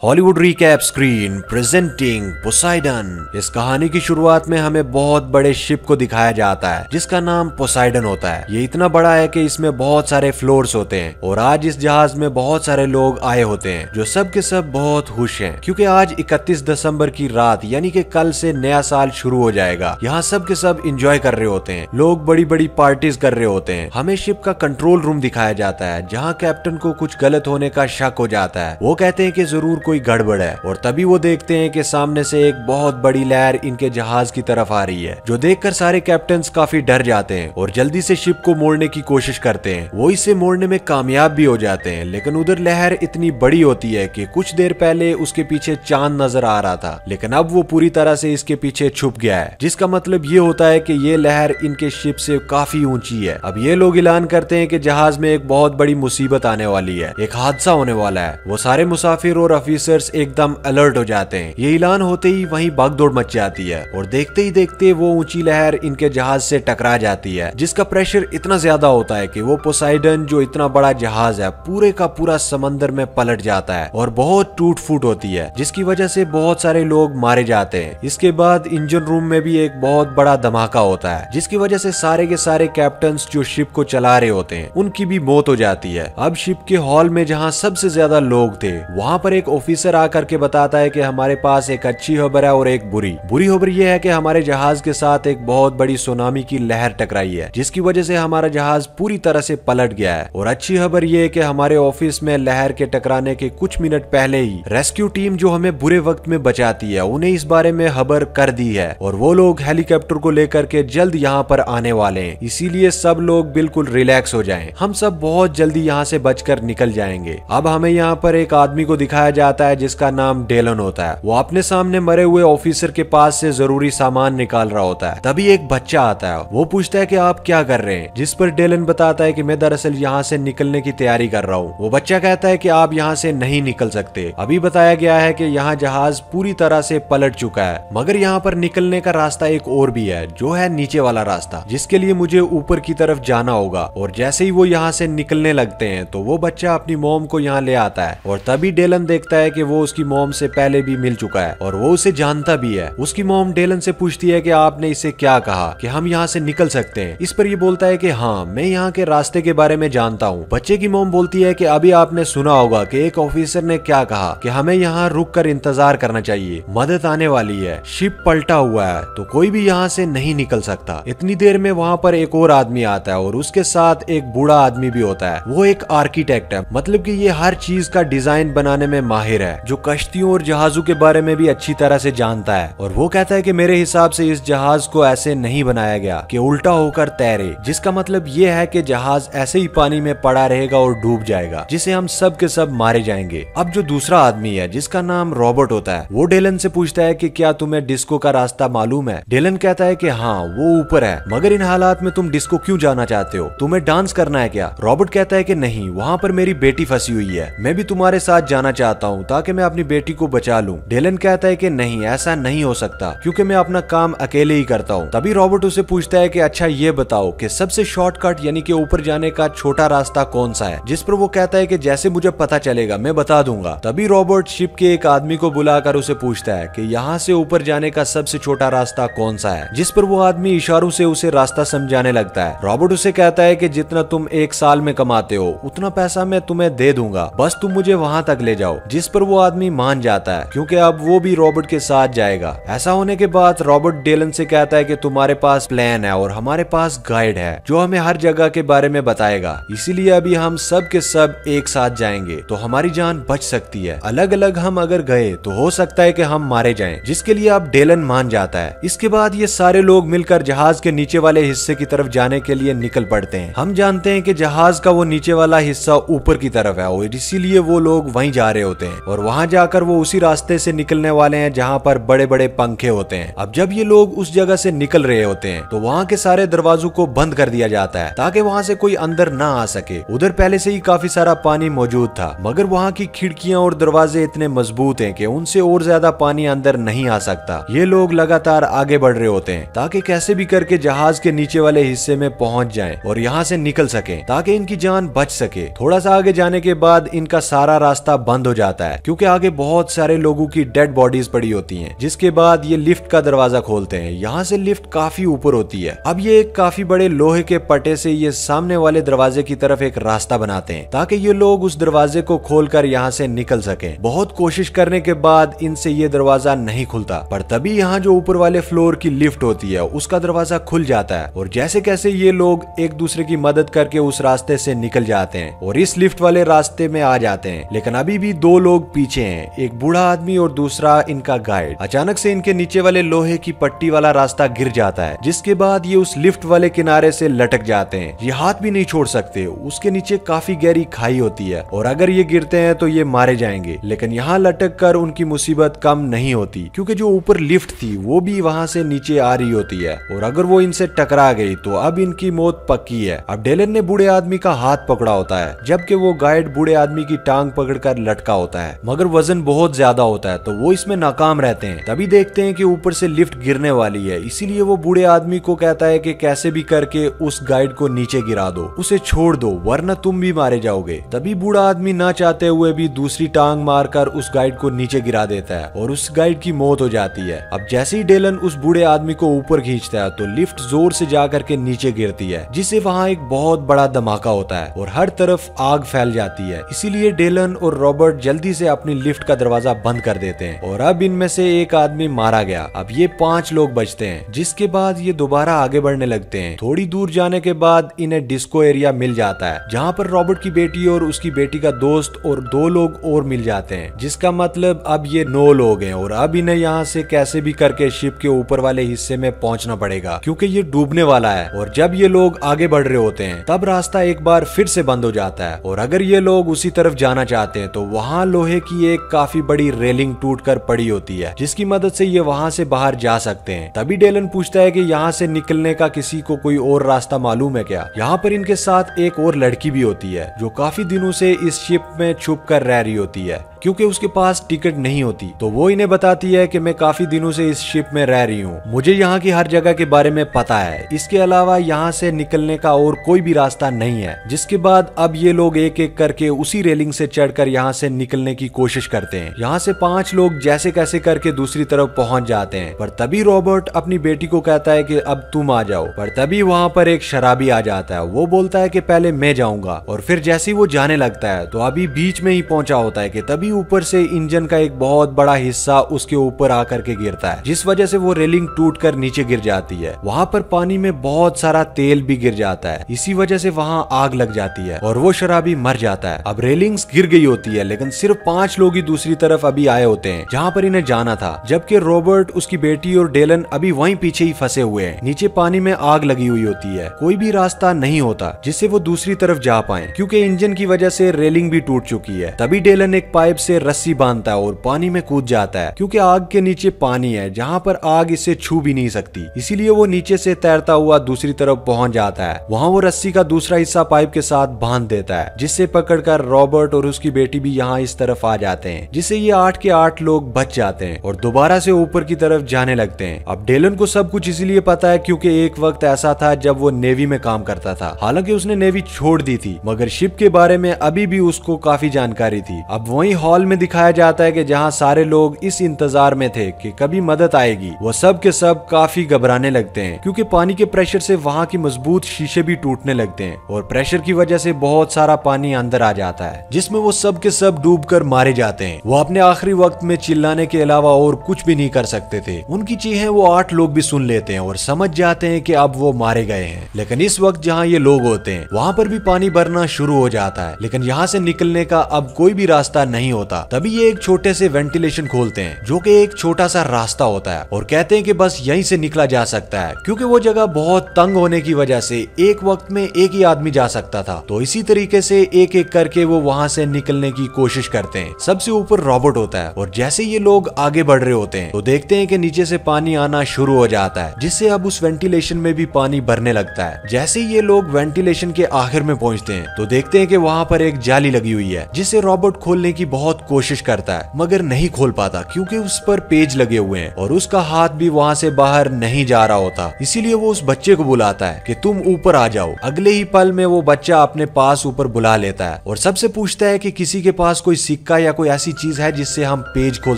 Hollywood recap screen presenting Poseidon. इस कहानी की शुरुआत में हमें बहुत बड़े शिप को दिखाया जाता है जिसका नाम पोसाइडन होता है। ये इतना बड़ा है कि इसमें बहुत सारे फ्लोर्स होते हैं और आज इस जहाज में बहुत सारे लोग आए होते हैं जो सब के सब बहुत खुश हैं क्योंकि आज 31 दिसंबर की रात यानी कि कल से नया साल शुरू हो जाएगा। यहाँ सब के सब इंजॉय कर रहे होते हैं, लोग बड़ी बड़ी पार्टीज कर रहे होते हैं। हमें शिप का कंट्रोल रूम दिखाया जाता है जहाँ कैप्टन को कुछ गलत होने का शक हो जाता है। वो कहते हैं कि जरूर कोई गड़बड़ है और तभी वो देखते हैं कि सामने से एक बहुत बड़ी लहर इनके जहाज की तरफ आ रही है जो देखकर सारे कैप्टन्स काफी डर जाते हैं और जल्दी से शिप को मोड़ने की कोशिश करते हैं। वो इसे मोड़ने में कामयाब भी हो जाते हैं लेकिन उधर लहर इतनी बड़ी होती है कि कुछ देर पहले उसके पीछे चांद नजर आ रहा था लेकिन अब वो पूरी तरह से इसके पीछे छुप गया है, जिसका मतलब ये होता है कि ये लहर इनके शिप से काफी ऊंची है। अब ये लोग ऐलान करते हैं कि जहाज में एक बहुत बड़ी मुसीबत आने वाली है, एक हादसा होने वाला है। वो सारे मुसाफिर और ऑफिसर्स एकदम अलर्ट हो जाते हैं। ये ऐलान होते ही वहीं भागदौड़ मच जाती है और देखते ही देखते वो ऊंची लहर इनके जहाज से टकरा जाती है जिसका प्रेशर इतना ज्यादा होता है कि वो पोसाइडन जो इतना बड़ा जहाज है पूरे का पूरा समंदर में पलट जाता है और बहुत टूट फूट होती है जिसकी वजह से बहुत सारे लोग मारे जाते हैं। इसके बाद इंजन रूम में भी एक बहुत बड़ा धमाका होता है जिसकी वजह से सारे के सारे कैप्टन्स जो शिप को चला रहे होते हैं उनकी भी मौत हो जाती है। अब शिप के हॉल में जहाँ सबसे ज्यादा लोग थे वहाँ पर एक ऑफिसर आकर के बताता है कि हमारे पास एक अच्छी खबर है और एक बुरी खबर यह है कि हमारे जहाज के साथ एक बहुत बड़ी सुनामी की लहर टकराई है जिसकी वजह से हमारा जहाज पूरी तरह से पलट गया है। और अच्छी खबर यह है कि हमारे ऑफिस में लहर के टकराने के कुछ मिनट पहले ही रेस्क्यू टीम जो हमें बुरे वक्त में बचाती है उन्हें इस बारे में खबर कर दी है और वो लोग हेलीकॉप्टर को लेकर के जल्द यहाँ पर आने वाले हैं, इसीलिए सब लोग बिल्कुल रिलैक्स हो जाएं। हम सब बहुत जल्दी यहाँ से बचकर निकल जाएंगे। अब हमें यहाँ पर एक आदमी को दिखाया जाता है जिसका नाम डेलन होता है। वो अपने सामने मरे हुए ऑफिसर के पास से जरूरी सामान निकाल रहा होता है। तभी एक बच्चा आता है, वो पूछता है कि आप क्या कर रहे हैं, जिस पर डेलन बताता है कि मैं दरअसल यहाँ से निकलने की तैयारी कर रहा हूँ। वो बच्चा कहता है कि आप यहाँ से नहीं निकल सकते, अभी बताया गया है कि यहाँ जहाज पूरी तरह से पलट चुका है, मगर यहाँ पर निकलने का रास्ता एक और भी है जो है नीचे वाला रास्ता, जिसके लिए मुझे ऊपर की तरफ जाना होगा। और जैसे ही वो यहाँ से निकलने लगते हैं तो वो बच्चा अपनी मॉम को यहाँ ले आता है और तभी डेलन देखता है कि वो उसकी मॉम से पहले भी मिल चुका है और वो उसे जानता भी है। उसकी मॉम डेलन से पूछती है कि आपने इसे क्या कहा कि हम यहाँ से निकल सकते हैं। इस पर ये बोलता है कि हाँ, मैं यहाँ के रास्ते के बारे में जानता हूँ। बच्चे की मॉम बोलती है कि अभी आपने सुना होगा कि एक ऑफिसर ने क्या कहा कि हमें यहाँ रुक कर इंतजार करना चाहिए, मदद आने वाली है, शिप पलटा हुआ है तो कोई भी यहाँ से नहीं निकल सकता। इतनी देर में वहाँ पर एक और आदमी आता है और उसके साथ एक बूढ़ा आदमी भी होता है। वो एक आर्किटेक्ट है, मतलब कि ये हर चीज का डिजाइन बनाने में माहिर है, जो कश्तियों और जहाजों के बारे में भी अच्छी तरह से जानता है। और वो कहता है कि मेरे हिसाब से इस जहाज को ऐसे नहीं बनाया गया कि उल्टा होकर तैरे, जिसका मतलब ये है कि जहाज ऐसे ही पानी में पड़ा रहेगा और डूब जाएगा, जिसे हम सब के सब मारे जाएंगे। अब जो दूसरा आदमी है जिसका नाम रॉबर्ट होता है, वो डेलन से पूछता है कि क्या तुम्हें डिस्को का रास्ता मालूम है। डेलन कहता है कि हाँ, वो ऊपर है, मगर इन हालात में तुम डिस्को क्यों जाना चाहते हो, तुम्हें डांस करना है क्या। रॉबर्ट कहता है कि नहीं, वहाँ पर मेरी बेटी फंसी हुई है, मैं भी तुम्हारे साथ जाना चाहता हूँ ताकि मैं अपनी बेटी को बचा लूं। डेलन कहता है कि नहीं, ऐसा नहीं हो सकता क्योंकि मैं अपना काम अकेले ही करता हूँ। तभी रॉबर्ट उसे पूछता है कि अच्छा ये बताओ कि सबसे शॉर्टकट यानी कि ऊपर जाने का छोटा रास्ता कौन सा है, जिस पर वो कहता है कि जैसे मुझे पता चलेगा मैं बता दूंगा। तभी रॉबर्ट शिप के एक आदमी को बुलाकर उसे पूछता है कि यहाँ से ऊपर जाने का सबसे छोटा रास्ता कौन सा है, जिस पर वो आदमी इशारों से उसे रास्ता समझाने लगता है। रॉबर्ट उसे कहता है कि जितना तुम एक साल में कमाते हो उतना पैसा मैं तुम्हें दे दूंगा, बस तुम मुझे वहां तक ले जाओ। जिस पर वो आदमी मान जाता है क्योंकि अब वो भी रॉबर्ट के साथ जाएगा। ऐसा होने के बाद रॉबर्ट डेलन से कहता है कि तुम्हारे पास प्लान है और हमारे पास गाइड है जो हमें हर जगह के बारे में बताएगा, इसीलिए अभी हम सब के सब एक साथ जाएंगे तो हमारी जान बच सकती है। अलग अलग हम अगर गए तो हो सकता है कि हम मारे जाएं, जिसके लिए अब डेलन मान जाता है। इसके बाद ये सारे लोग मिलकर जहाज के नीचे वाले हिस्से की तरफ जाने के लिए निकल पड़ते हैं। हम जानते हैं कि जहाज का वो नीचे वाला हिस्सा ऊपर की तरफ है और इसीलिए वो लोग वहीं जा रहे होते हैं और वहां जाकर वो उसी रास्ते से निकलने वाले हैं जहां पर बड़े बड़े पंखे होते हैं। अब जब ये लोग उस जगह से निकल रहे होते हैं तो वहां के सारे दरवाजों को बंद कर दिया जाता है ताकि वहां से कोई अंदर ना आ सके। उधर पहले से ही काफी सारा पानी मौजूद था, मगर वहां की खिड़कियां और दरवाजे इतने मजबूत हैं कि उनसे और ज्यादा पानी अंदर नहीं आ सकता। ये लोग लगातार आगे बढ़ रहे होते हैं ताकि कैसे भी करके जहाज के नीचे वाले हिस्से में पहुंच जाएं और यहाँ से निकल सके ताकि इनकी जान बच सके। थोड़ा सा आगे जाने के बाद इनका सारा रास्ता बंद हो जाता है है क्योंकि आगे बहुत सारे लोगों की डेड बॉडीज पड़ी होती हैं। जिसके बाद ये लिफ्ट का दरवाजा खोलते हैं। यहाँ से लिफ्ट काफी ऊपर होती है। अब ये एक काफी बड़े लोहे के पट्टे से ये सामने वाले दरवाजे की तरफ एक रास्ता बनाते हैं ताकि ये लोग उस दरवाजे को खोलकर यहाँ से निकल सकें। बहुत कोशिश करने के बाद इनसे ये दरवाजा नहीं खुलता, पर तभी यहाँ जो ऊपर वाले फ्लोर की लिफ्ट होती है उसका दरवाजा खुल जाता है और जैसे कैसे ये लोग एक दूसरे की मदद करके उस रास्ते से निकल जाते हैं और इस लिफ्ट वाले रास्ते में आ जाते हैं। लेकिन अभी भी दो लोग पीछे हैं, एक बूढ़ा आदमी और दूसरा इनका गाइड। अचानक से इनके नीचे वाले लोहे की पट्टी वाला रास्ता गिर जाता है, जिसके बाद ये उस लिफ्ट वाले किनारे से लटक जाते हैं। ये हाथ भी नहीं छोड़ सकते, उसके नीचे काफी गहरी खाई होती है और अगर ये गिरते हैं तो ये मारे जाएंगे। लेकिन यहाँ लटक कर उनकी मुसीबत कम नहीं होती क्योंकि जो ऊपर लिफ्ट थी वो भी वहाँ से नीचे आ रही होती है और अगर वो इनसे टकरा गई तो अब इनकी मौत पक्की है। अब डेलन ने बूढ़े आदमी का हाथ पकड़ा होता है जबकि वो गाइड बूढ़े आदमी की टांग पकड़कर लटका होता है, मगर वजन बहुत ज्यादा होता है तो वो इसमें नाकाम रहते हैं। तभी देखते हैं कि ऊपर से लिफ्ट गिरने वाली है, इसीलिए वो बूढ़े आदमी को कहता है कि कैसे भी करके उस गाइड को नीचे गिरा दो, उसे छोड़ दो वरना तुम भी मारे जाओगे। तभी बूढ़ा आदमी ना चाहते हुए भी दूसरी टांग मारकर उस गाइड को नीचे गिरा देता है और उस गाइड की मौत हो जाती है। अब जैसे ही डेलन उस बूढ़े आदमी को ऊपर खींचता है तो लिफ्ट जोर से जाकर के नीचे गिरती है, जिससे वहाँ एक बहुत बड़ा धमाका होता है और हर तरफ आग फैल जाती है। इसीलिए डेलन और रॉबर्ट जल्दी से अपनी लिफ्ट का दरवाजा बंद कर देते हैं और अब इनमें से एक आदमी मारा गया। अब ये 5 लोग बचते हैं, जिसके बाद ये दोबारा आगे बढ़ने लगते हैं। थोड़ी दूर जाने के बाद इन्हें डिस्को एरिया मिल जाता है जहाँ पर रॉबर्ट की बेटी और उसकी बेटी का दोस्त और 2 लोग और मिल जाते हैं, जिसका मतलब अब ये 9 लोग हैं और अब इन्हें यहाँ से कैसे भी करके शिप के ऊपर वाले हिस्से में पहुंचना पड़ेगा क्योंकि ये डूबने वाला है। और जब ये लोग आगे बढ़ रहे होते हैं तब रास्ता एक बार फिर से बंद हो जाता है और अगर ये लोग उसी तरफ जाना चाहते हैं तो वहाँ लोहे की एक काफी बड़ी रेलिंग टूटकर पड़ी होती है, जिसकी मदद से ये वहाँ से बाहर जा सकते हैं। तभी डेलन पूछता है कि यहाँ से निकलने का किसी को कोई और रास्ता मालूम है क्या। यहाँ पर इनके साथ एक और लड़की भी होती है जो काफी दिनों से इस शिप में छुप कर रह रही होती है क्योंकि उसके पास टिकट नहीं होती। तो वो इन्हें बताती है कि मैं काफी दिनों से इस शिप में रह रही हूँ, मुझे यहाँ की हर जगह के बारे में पता है, इसके अलावा यहाँ से निकलने का और कोई भी रास्ता नहीं है। जिसके बाद अब ये लोग एक एक करके उसी रेलिंग से चढ़कर यहाँ से निकलने की कोशिश करते हैं। यहाँ से 5 लोग जैसे कैसे करके दूसरी तरफ पहुंच जाते हैं, पर तभी रॉबर्ट अपनी बेटी को कहता है कि अब तुम आ जाओ। पर तभी वहाँ पर एक शराबी आ जाता है, वो बोलता है कि पहले मैं जाऊंगा और फिर जैसे ही वो जाने लगता है तो अभी बीच में ही पहुंचा होता है कि तभी ऊपर से इंजन का एक बहुत बड़ा हिस्सा उसके ऊपर आकर के गिरता है, जिस वजह से वो रेलिंग टूटकर नीचे गिर जाती है। वहाँ पर पानी में बहुत सारा तेल भी गिर जाता है, इसी वजह से वहाँ आग लग जाती है और वो शराबी मर जाता है। अब रेलिंग्स गिर गई होती है लेकिन सिर्फ 5 लोग ही दूसरी तरफ अभी आए होते हैं जहाँ पर इन्हें जाना था, जबकि रॉबर्ट, उसकी बेटी और डेलन अभी वहीं पीछे ही फंसे हुए हैं। नीचे पानी में आग लगी हुई होती है, कोई भी रास्ता नहीं होता जिससे वो दूसरी तरफ जा पाए क्योंकि इंजन की वजह से रेलिंग भी टूट चुकी है। तभी डेलन एक पाइप से रस्सी बांधता है और पानी में कूद जाता है क्योंकि आग के नीचे पानी है जहाँ पर आग इसे छू भी नहीं सकती, इसीलिए वो नीचे से तैरता हुआ दूसरी तरफ पहुंच जाता है। वहाँ वो रस्सी का दूसरा हिस्सा पाइप के साथ बांध देता है, जिससे पकड़कर रॉबर्ट और उसकी बेटी भी यहाँ इस तरफ आ जाते हैं, जिससे ये 8 के 8 लोग बच जाते हैं और दोबारा से ऊपर की तरफ जाने लगते हैं। अब डेलन को सब कुछ इसलिए पता है क्योंकि एक वक्त ऐसा था जब वो नेवी में काम करता था। हालांकि उसने नेवी छोड़ दी थी मगर शिप के बारे में अभी भी उसको काफी जानकारी थी। अब वही हॉल में दिखाया जाता है कि जहाँ सारे लोग इस इंतजार में थे कि कभी मदद आएगी, वो सब के सब काफी घबराने लगते हैं क्योंकि पानी के प्रेशर से वहाँ की मजबूत शीशे भी टूटने लगते हैं और प्रेशर की वजह से बहुत सारा पानी अंदर आ जाता है, जिसमें वो सब के सब डूबकर मारे जाते हैं। वो अपने आखिरी वक्त में चिल्लाने के अलावा और कुछ भी नहीं कर सकते थे। उनकी चीखें वो 8 लोग भी सुन लेते हैं और समझ जाते हैं कि अब वो मारे गए हैं। लेकिन इस वक्त जहाँ ये लोग होते हैं वहाँ पर भी पानी भरना शुरू हो जाता है, लेकिन यहाँ से निकलने का अब कोई भी रास्ता नहीं होता। तभी ये एक छोटे से वेंटिलेशन खोलते हैं जो कि एक छोटा सा रास्ता होता है और कहते हैं कि बस यहीं से निकला जा सकता है क्योंकि वो जगह बहुत तंग होने की वजह से एक वक्त में एक ही आदमी जा सकता था। तो इसी तरीके से एक एक करके वो वहाँ से निकलने की कोशिश करते हैं। सबसे ऊपर रॉबर्ट होता है और जैसे ये लोग आगे बढ़ रहे होते हैं तो देखते हैं कि नीचे से पानी आना शुरू हो जाता है, जिससे अब उस वेंटिलेशन में भी पानी भरने लगता है। जैसे ही ये लोग वेंटिलेशन के आखिर में पहुंचते हैं तो देखते हैं कि वहाँ पर एक जाली लगी हुई है जिसे रॉबर्ट खोलने की बहुत बहुत कोशिश करता है मगर नहीं खोल पाता क्योंकि उस पर पेज लगे हुए हैं और उसका हाथ भी वहाँ से बाहर नहीं जा रहा होता। इसीलिए वो उस बच्चे को बुलाता है कि तुम ऊपर आ जाओ। अगले ही पल में वो बच्चा अपने पास ऊपर बुला लेता है और सबसे पूछता है कि किसी के पास कोई सिक्का या कोई ऐसी चीज है जिससे हम पेज खोल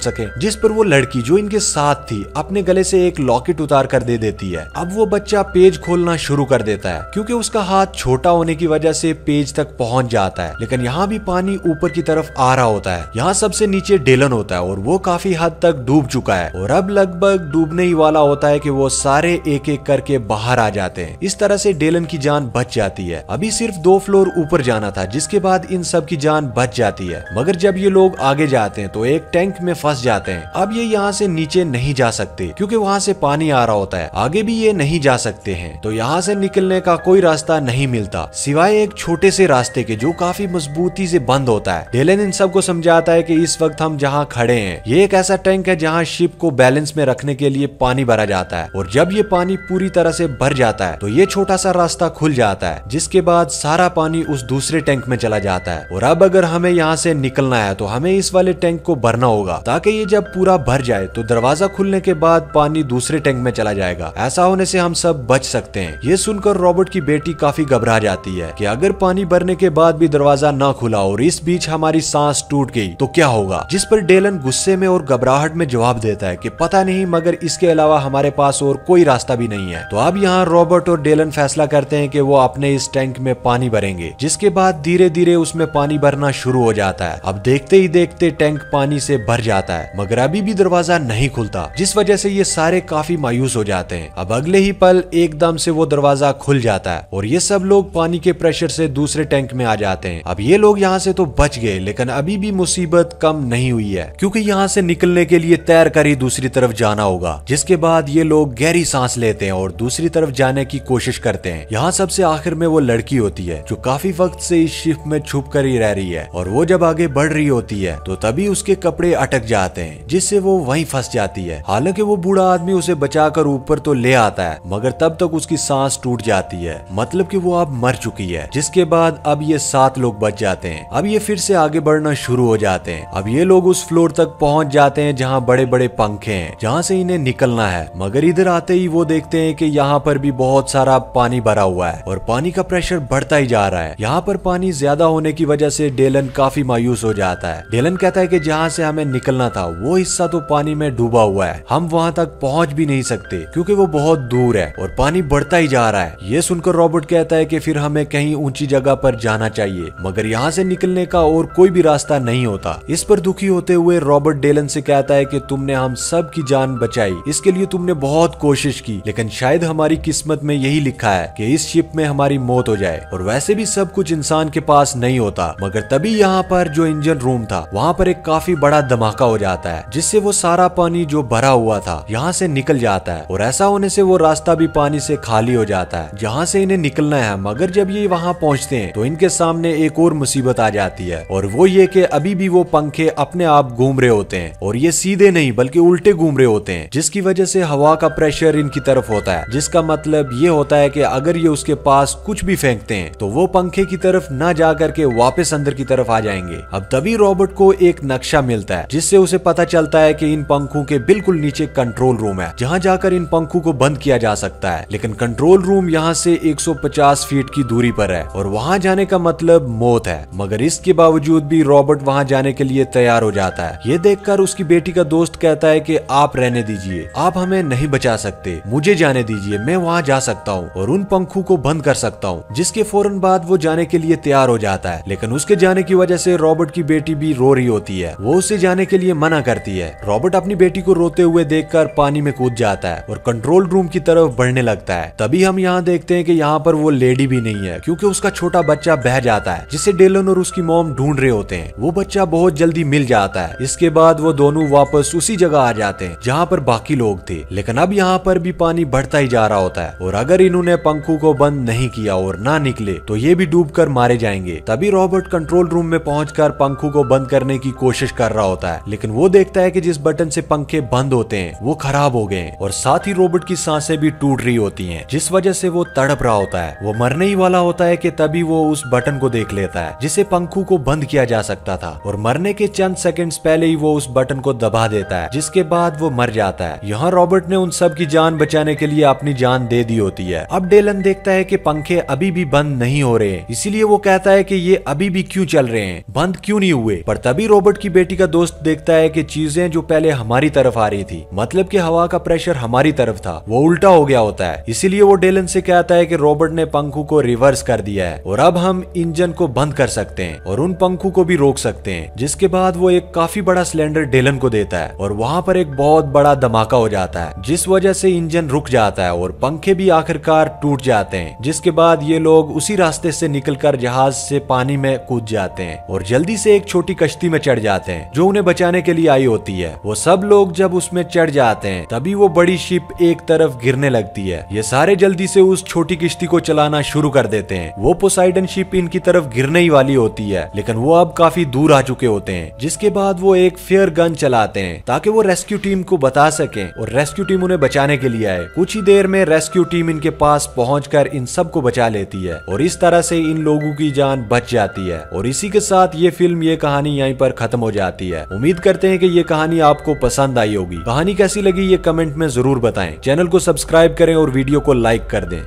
सके, जिस पर वो लड़की जो इनके साथ थी अपने गले से एक लॉकेट उतार कर दे देती है। अब वो बच्चा पेज खोलना शुरू कर देता है क्योंकि उसका हाथ छोटा होने की वजह से पेज तक पहुंच जाता है, लेकिन यहाँ भी पानी ऊपर की तरफ आ रहा होता है। यहाँ सबसे नीचे डेलन होता है और वो काफी हद तक डूब चुका है और अब लगभग डूबने ही वाला होता है कि वो सारे एक एक करके बाहर आ जाते हैं। इस तरह से डेलन की जान बच जाती है। अभी सिर्फ 2 फ्लोर ऊपर जाना था जिसके बाद इन सब की जान बच जाती है, मगर जब ये लोग आगे जाते हैं तो एक टैंक में फंस जाते हैं। अब ये यहाँ से नीचे नहीं जा सकते क्योंकि वहाँ से पानी आ रहा होता है। आगे भी ये नहीं जा सकते हैं तो यहाँ से निकलने का कोई रास्ता नहीं मिलता सिवाय एक छोटे से रास्ते के जो काफी मजबूती से बंद होता है। डेलन इन सबको समझाता है कि इस वक्त हम जहाँ खड़े हैं ये एक ऐसा टैंक है जहाँ शिप को बैलेंस में रखने के लिए पानी भरा जाता है और जब ये पानी पूरी तरह से भर जाता है तो ये छोटा सा रास्ता खुल जाता है जिसके बाद सारा पानी उस दूसरे टैंक में चला जाता है। और अब अगर हमें यहाँ से निकलना है तो हमें इस वाले टैंक को भरना होगा ताकि ये जब पूरा भर जाए तो दरवाजा खुलने के बाद पानी दूसरे टैंक में चला जाएगा। ऐसा होने से हम सब बच सकते हैं। ये सुनकर रॉबर्ट की बेटी काफी घबरा जाती है कि अगर पानी भरने के बाद भी दरवाजा ना खुला और इस बीच हमारी सांस टूट गई तो क्या होगा, जिस पर डेलन गुस्से में और घबराहट में जवाब देता है कि पता नहीं मगर इसके अलावा हमारे पास और कोई रास्ता भी नहीं है। तो अब यहाँ रॉबर्ट और डेलन फैसला करते हैं कि वो अपने इस टैंक में पानी भरेंगे, जिसके बाद धीरे धीरे उसमें पानी भरना शुरू हो जाता है। अब देखते ही देखते टैंक पानी से भर जाता है मगर अभी भी दरवाजा नहीं खुलता, जिस वजह से ये सारे काफी मायूस हो जाते हैं। अब अगले ही पल एकदम से वो दरवाजा खुल जाता है और ये सब लोग पानी के प्रेशर से दूसरे टैंक में आ जाते हैं। अब ये लोग यहाँ से तो बच गए लेकिन अभी भी मुसीबत कम नहीं हुई है क्योंकि यहाँ से निकलने के लिए तैर कर ही दूसरी तरफ जाना होगा। जिसके बाद ये लोग गहरी सांस लेते हैं और दूसरी तरफ जाने की कोशिश करते हैं। यहाँ सबसे आखिर में वो लड़की होती है जो काफी वक्त से इस शिप में छुप कर ही रह रही है और वो जब आगे बढ़ रही होती है तो तभी उसके कपड़े अटक जाते हैं जिससे वो वहीं फंस जाती है। हालांकि वो बूढ़ा आदमी उसे बचाकर ऊपर तो ले आता है मगर तब तक उसकी सांस टूट जाती है, मतलब कि वो अब मर चुकी है। जिसके बाद अब ये 7 लोग बच जाते हैं। अब ये फिर से आगे बढ़ना शुरू हो जाते हैं। अब ये लोग उस फ्लोर तक पहुंच जाते हैं जहाँ बड़े बड़े पंखे हैं जहाँ से इन्हें निकलना है, मगर इधर आते ही वो देखते हैं कि यहाँ पर भी बहुत सारा पानी भरा हुआ है और पानी का प्रेशर बढ़ता ही जा रहा है। यहाँ पर पानी ज्यादा होने की वजह से डेलन काफी मायूस हो जाता है। डेलन कहता है कि जहाँ से हमें निकलना था वो हिस्सा तो पानी में डूबा हुआ है, हम वहाँ तक पहुँच भी नहीं सकते क्योंकि वो बहुत दूर है और पानी बढ़ता ही जा रहा है। ये सुनकर रॉबर्ट कहता है कि फिर हमें कहीं ऊंची जगह पर जाना चाहिए मगर यहाँ से निकलने का और कोई भी रास्ता नहीं होता। इस पर दुखी होते हुए रॉबर्ट डेलन से कहता है कि तुमने हम सब की जान बचाई, इसके लिए तुमने बहुत कोशिश की, लेकिन शायद हमारी किस्मत में यही लिखा है कि इस शिप में हमारी मौत हो जाए और वैसे भी सब कुछ इंसान के पास नहीं होता। मगर तभी यहाँ पर जो इंजन रूम था वहाँ पर एक काफी बड़ा धमाका हो जाता है जिससे वो सारा पानी जो भरा हुआ था यहाँ से निकल जाता है और ऐसा होने से वो रास्ता भी पानी से खाली हो जाता है जहाँ से इन्हें निकलना है। मगर जब ये वहाँ पहुँचते हैं तो इनके सामने एक और मुसीबत आ जाती है और वो ये कि अभी भी वो पंखे अपने आप घूम रहे होते हैं और ये सीधे नहीं बल्कि उल्टे घूम रहे होते हैं, जिसकी वजह से हवा का प्रेशर इनकी तरफ होता है, जिसका मतलब ये होता है कि अगर ये उसके पास कुछ भी फेंकते हैं तो वो पंखे की तरफ ना जा करके वापस अंदर की तरफ आ जाएंगे। अब तभी रॉबर्ट को एक नक्शा मिलता है जिससे उसे पता चलता है कि इन पंखों के बिल्कुल नीचे कंट्रोल रूम है जहाँ जाकर इन पंखों को बंद किया जा सकता है, लेकिन कंट्रोल रूम यहाँ से 150 फीट की दूरी पर है और वहाँ जाने का मतलब मौत है। मगर इसके बावजूद भी रॉबर्ट वहाँ जाने के लिए तैयार हो जाता है। ये देखकर उसकी बेटी का दोस्त कहता है कि आप रहने दीजिए, आप हमें नहीं बचा सकते, मुझे जाने दीजिए, मैं वहाँ जा सकता हूँ और उन पंखों को बंद कर सकता हूँ। जिसके फौरन बाद वो जाने के लिए तैयार हो जाता है, लेकिन उसके जाने की वजह से रॉबर्ट की बेटी भी रो रही होती है। वो उसे जाने के लिए मना करती है। रॉबर्ट अपनी बेटी को रोते हुए देखकर पानी में कूद जाता है और कंट्रोल रूम की तरफ बढ़ने लगता है। तभी हम यहाँ देखते हैं कि यहाँ पर वो लेडी भी नहीं है क्योंकि उसका छोटा बच्चा बह जाता है जिसे डेलन और उसकी मॉम ढूंढ रहे होते हैं। वो बच्चा बहुत जल्दी मिल जाता है। इसके बाद वो दोनों वापस उसी जगह आ जाते हैं जहाँ पर बाकी लोग थे, लेकिन अब यहाँ पर भी पानी बढ़ता ही जा रहा होता है और अगर इन्होंने पंखों को बंद नहीं किया और ना निकले तो ये भी डूबकर मारे जाएंगे। तभी रॉबर्ट कंट्रोल रूम में पहुंचकर पंखों को बंद करने की कोशिश कर रहा होता है, लेकिन वो देखता है कि जिस बटन से पंखे बंद होते हैं वो खराब हो गए और साथ ही रॉबर्ट की सांसें भी टूट रही होती हैं, जिस वजह से वो तड़प रहा होता है। वो मरने ही वाला होता है कि तभी वो उस बटन को देख लेता है जिसे पंखों को बंद किया जा सकता था। और मरने के चंद सेकंड्स पहले ही वो उस बटन को दबा देता है, जिसके बाद वो मर जाता है। यहाँ रॉबर्ट ने उन सब की जान बचाने के लिए अपनी जान दे दी होती है। अब डेलन देखता है कि पंखे अभी भी बंद नहीं हो रहे हैं, इसीलिए वो कहता है कि ये अभी भी क्यों चल रहे हैं, बंद क्यों नहीं हुए। पर तभी रॉबर्ट की बेटी का दोस्त देखता है कि चीजें जो पहले हमारी तरफ आ रही थी, मतलब कि हवा का प्रेशर हमारी तरफ था, वो उल्टा हो गया होता है। इसीलिए वो डेलन से कहता है कि रॉबर्ट ने पंखों को रिवर्स कर दिया है और अब हम इंजन को बंद कर सकते हैं और उन पंखों को भी रोक सकते हैं। जिसके बाद वो एक काफी बड़ा सिलेंडर डेलन को देता है और वहां पर एक बहुत बड़ा धमाका हो जाता है, जिस वजह से इंजन रुक जाता है और पंखे भी आखिरकार टूट जाते हैं। जिसके बाद ये लोग उसी रास्ते से निकलकर जहाज से पानी में कूद जाते हैं और जल्दी से एक छोटी कश्ती में चढ़ जाते हैं जो उन्हें बचाने के लिए आई होती है। वो सब लोग जब उसमें चढ़ जाते हैं तभी वो बड़ी शिप एक तरफ गिरने लगती है। ये सारे जल्दी से उस छोटी किश्ती को चलाना शुरू कर देते हैं। वो पोसाइडन शिप इनकी तरफ गिरने ही वाली होती है, लेकिन वो अब काफी दूर आ चुके होते हैं। जिसके बाद वो एक फेयर गन चलाते हैं ताकि वो रेस्क्यू टीम को बता सकें और रेस्क्यू टीम उन्हें बचाने के लिए आए। कुछ ही देर में रेस्क्यू टीम इनके पास पहुंचकर इन सबको बचा लेती है और इस तरह से इन लोगों की जान बच जाती है। और इसी के साथ ये फिल्म, ये कहानी यहीं पर खत्म हो जाती है। उम्मीद करते हैं कि ये कहानी आपको पसंद आई होगी। कहानी कैसी लगी ये कमेंट में जरूर बताएं। चैनल को सब्सक्राइब करें और वीडियो को लाइक कर दें।